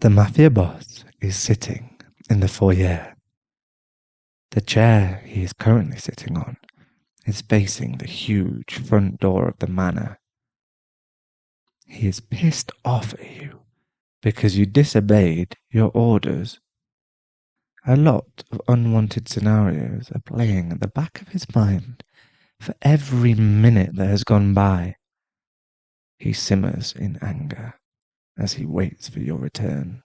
The Mafia boss is sitting in the foyer. The chair he is currently sitting on is facing the huge front door of the manor. He is pissed off at you because you disobeyed your orders. A lot of unwanted scenarios are playing at the back of his mind for every minute that has gone by. He simmers in anger as he waits for your return.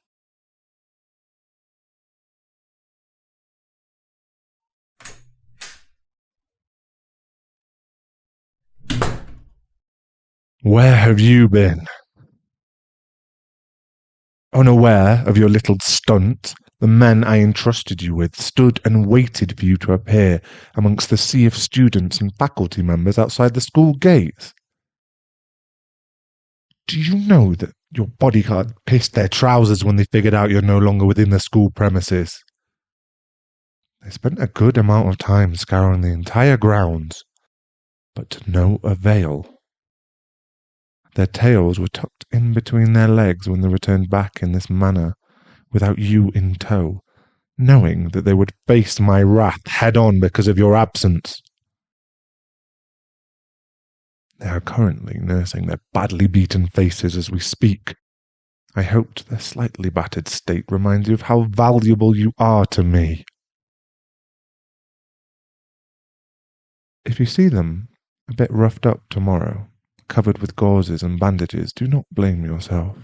Where have you been? Unaware of your little stunt, the men I entrusted you with stood and waited for you to appear amongst the sea of students and faculty members outside the school gates. Do you know that your bodyguard pissed their trousers when they figured out you're no longer within the school premises? They spent a good amount of time scouring the entire grounds, but to no avail. Their tails were tucked in between their legs when they returned back in this manner, without you in tow, knowing that they would face my wrath head-on because of your absence. They are currently nursing their badly beaten faces as we speak. I hoped their slightly battered state reminds you of how valuable you are to me. If you see them a bit roughed up tomorrow, covered with gauzes and bandages, do not blame yourself.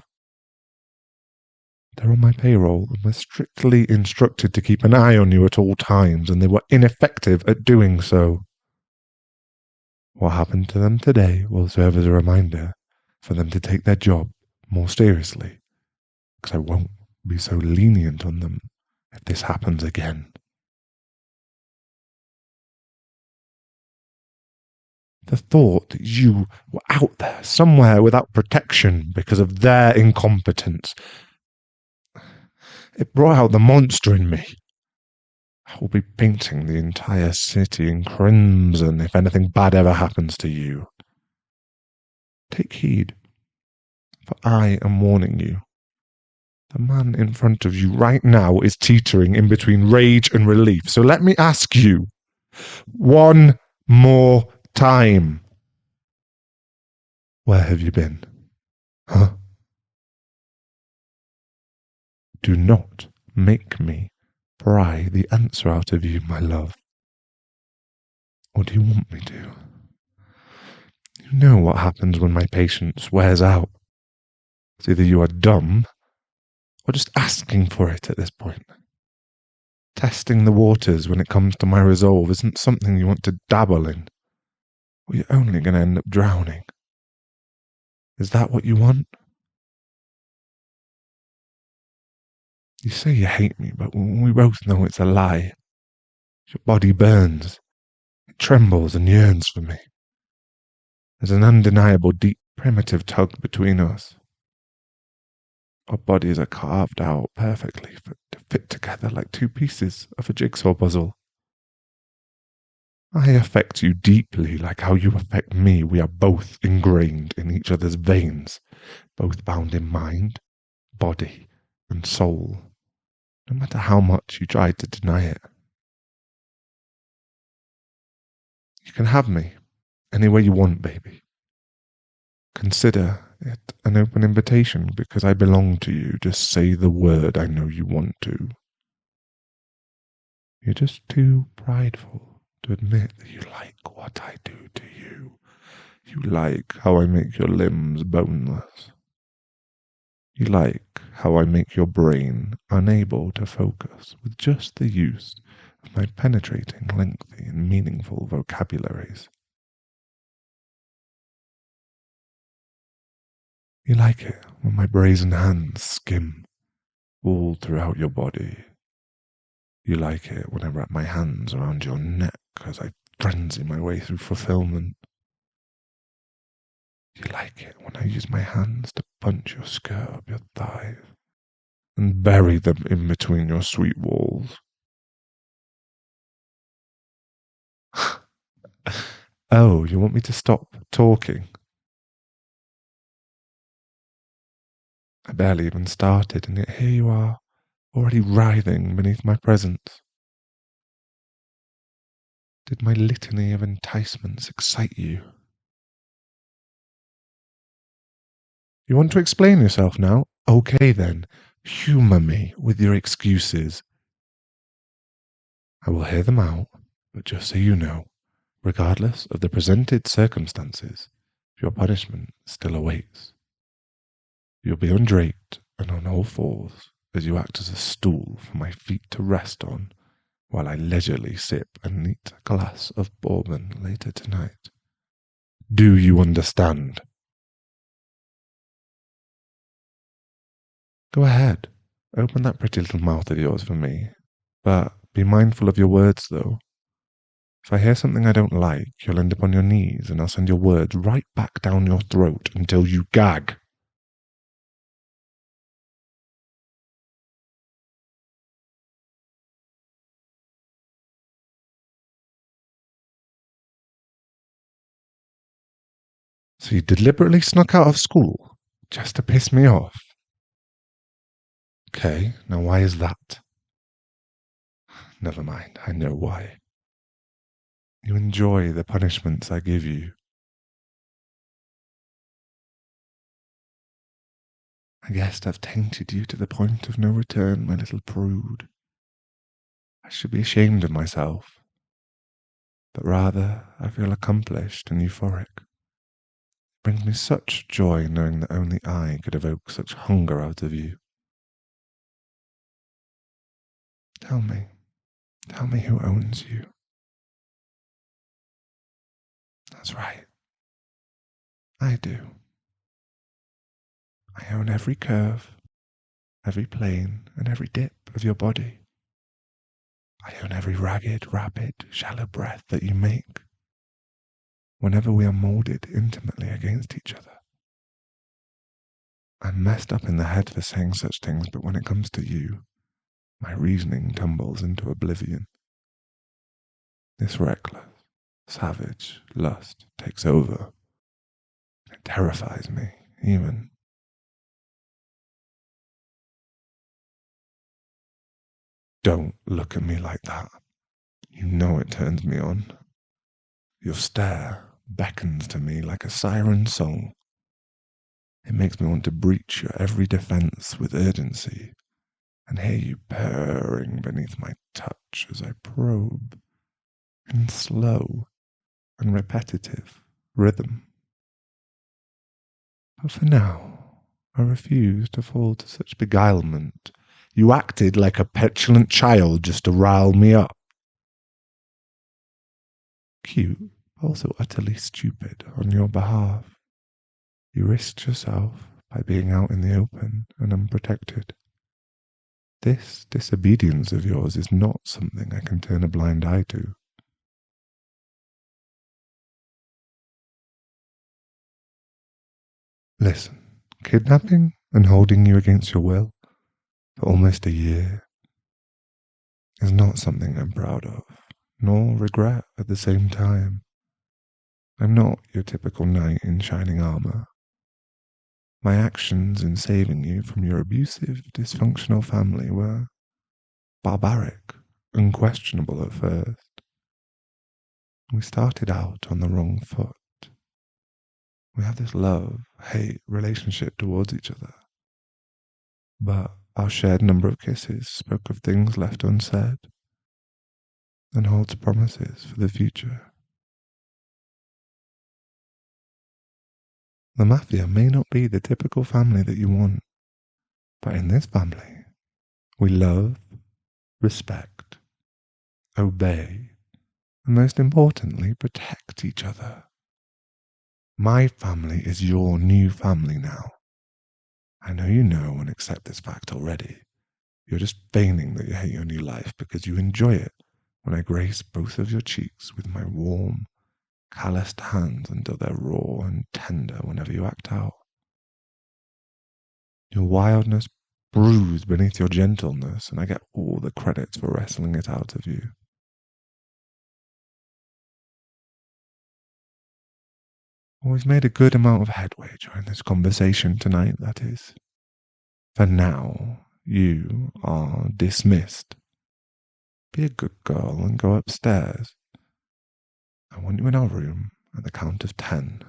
They're on my payroll and were strictly instructed to keep an eye on you at all times, and they were ineffective at doing so. What happened to them today will serve as a reminder for them to take their job more seriously, because I won't be so lenient on them if this happens again. The thought that you were out there somewhere without protection because of their incompetence, it brought out the monster in me. I will be painting the entire city in crimson if anything bad ever happens to you. Take heed, for I am warning you. The man in front of you right now is teetering in between rage and relief, so let me ask you one more time. Where have you been? Huh? Do not make me pry the answer out of you, my love. Or do you want me to? You know what happens when my patience wears out. It's either you are dumb, or just asking for it at this point. Testing the waters when it comes to my resolve isn't something you want to dabble in, or you're only going to end up drowning. Is that what you want? You say you hate me, but we both know it's a lie. Your body burns. It trembles and yearns for me. There's an undeniable, deep, primitive tug between us. Our bodies are carved out perfectly to fit together like two pieces of a jigsaw puzzle. I affect you deeply like how you affect me. We are both ingrained in each other's veins, both bound in mind, body, and soul, no matter how much you try to deny it. You can have me any way you want, baby. Consider it an open invitation because I belong to you. Just say the word. I know you want to. You're just too prideful to admit that you like what I do to you. You like how I make your limbs boneless. You like how I make your brain unable to focus with just the use of my penetrating, lengthy, and meaningful vocabularies. You like it when my brazen hands skim all throughout your body. You like it when I wrap my hands around your neck as I frenzy my way through fulfillment. You like it when I use my hands to punch your skirt up your thighs and bury them in between your sweet walls. Oh, you want me to stop talking? I barely even started, and yet here you are, already writhing beneath my presence. Did my litany of enticements excite you? You want to explain yourself now? Okay then, humour me with your excuses. I will hear them out, but just so you know, regardless of the presented circumstances, your punishment still awaits. You'll be undraped and on all fours as you act as a stool for my feet to rest on while I leisurely sip a neat glass of bourbon later tonight. Do you understand? Go ahead, open that pretty little mouth of yours for me, but be mindful of your words, though. If I hear something I don't like, you'll end up on your knees, and I'll send your words right back down your throat until you gag. So you deliberately snuck out of school just to piss me off? Okay, now why is that? Never mind, I know why. You enjoy the punishments I give you. I guess I've tainted you to the point of no return, my little prude. I should be ashamed of myself, but rather I feel accomplished and euphoric. It brings me such joy knowing that only I could evoke such hunger out of you. Tell me who owns you. That's right, I do. I own every curve, every plane, and every dip of your body. I own every ragged, rapid, shallow breath that you make whenever we are molded intimately against each other. I'm messed up in the head for saying such things, but when it comes to you, my reasoning tumbles into oblivion. This reckless, savage lust takes over. It terrifies me, even. Don't look at me like that. You know it turns me on. Your stare beckons to me like a siren song. It makes me want to breach your every defense with urgency and hear you purring beneath my touch as I probe in slow and repetitive rhythm. But for now, I refuse to fall to such beguilement. You acted like a petulant child just to rile me up. Cute, also utterly stupid on your behalf. You risked yourself by being out in the open and unprotected. This disobedience of yours is not something I can turn a blind eye to. Listen, kidnapping and holding you against your will for almost a year is not something I'm proud of, nor regret at the same time. I'm not your typical knight in shining armor. My actions in saving you from your abusive, dysfunctional family were barbaric, unquestionable at first. We started out on the wrong foot. We have this love-hate relationship towards each other. But our shared number of kisses spoke of things left unsaid and holds promises for the future. The Mafia may not be the typical family that you want, but in this family, we love, respect, obey, and most importantly, protect each other. My family is your new family now. I know you know and accept this fact already. You're just feigning that you hate your new life because you enjoy it when I grace both of your cheeks with my warm, calloused hands until they're raw and tender whenever you act out. Your wildness brews beneath your gentleness, and I get all the credits for wrestling it out of you. Well, we've made a good amount of headway during this conversation tonight, that is. For now, you are dismissed. Be a good girl and go upstairs. I want you in our room at the count of 10.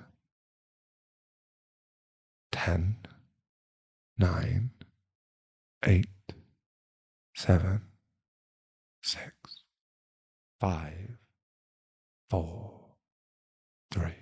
10, 9, 8, 7, 6, 5, 4, 3,